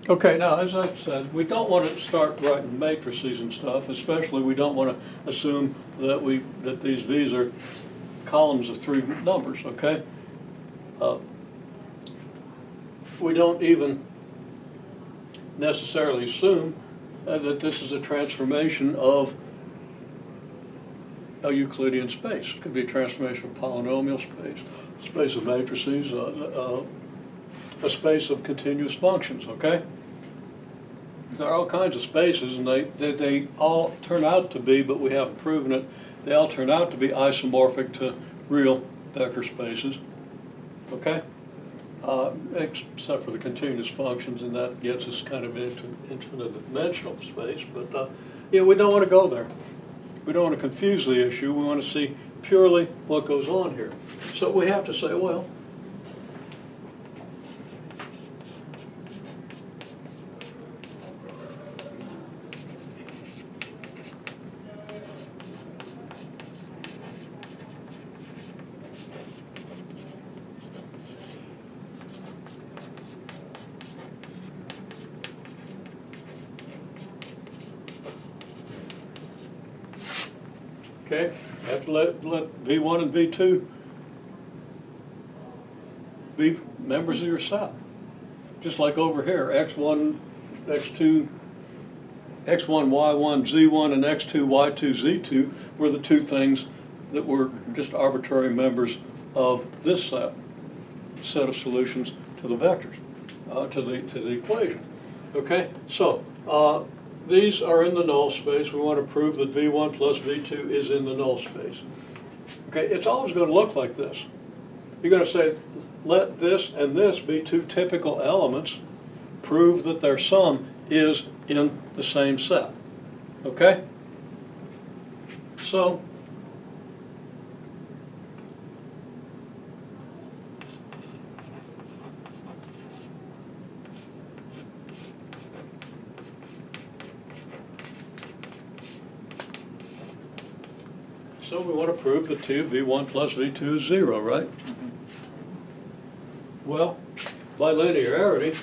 Okay, now, as I said, we don't want to start writing matrices and stuff, especially we don't want to assume that these V's are columns of three numbers, okay? We don't even necessarily assume that this is a transformation of a Euclidean space. It could be a transformation of polynomial space, space of matrices, a space of continuous functions, okay? There are all kinds of spaces, and they all turn out to be, but we haven't proven it, they all turn out to be isomorphic to real vector spaces, okay? Except for the continuous functions, and that gets us kind of into infinite dimensional space, but yeah, we don't want to go there. We don't want to confuse the issue. We want to see purely what goes on here. So we have to say, well, okay, have to let V1 and V2 be members of your set. Just like over here, X1, X2, X1, Y1, Z1, and X2, Y2, Z2 were the two things that were just arbitrary members of this set of solutions to the vectors, to the equation. Okay, so these are in the null space. We want to prove that V1 plus V2 is in the null space. Okay, it's always going to look like this. You're going to say, let this and this be two typical elements, prove that their sum is in the same set. Okay? So, we want to prove that V1 plus V2 is 0, right? Well, by linearity,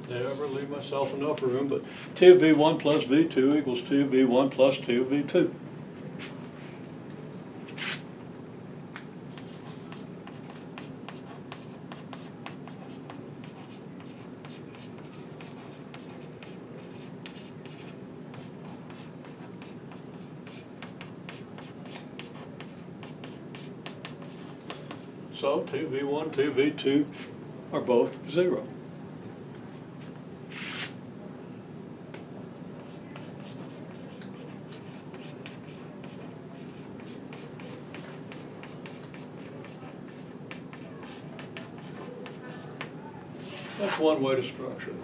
never leave myself enough room, but 2V1 plus V2 equals 2V1 plus 2V2. So 2V1, 2V2 are both 0. That's one way to structure it.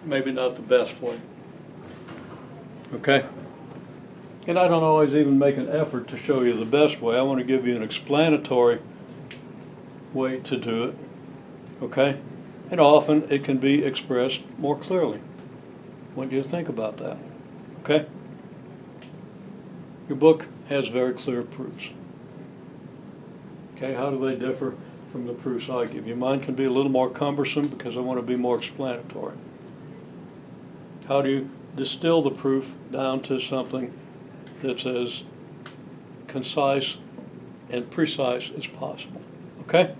Maybe not the best way. Okay? And I don't always even make an effort to show you the best way. I want to give you an explanatory way to do it. Okay? And often it can be expressed more clearly. What do you think about that? Okay? Your book has very clear proofs. Okay, how do they differ from the proofs I give you? Mine can be a little more cumbersome because I want to be more explanatory. How do you distill the proof down to something that's as concise and precise as possible? Okay?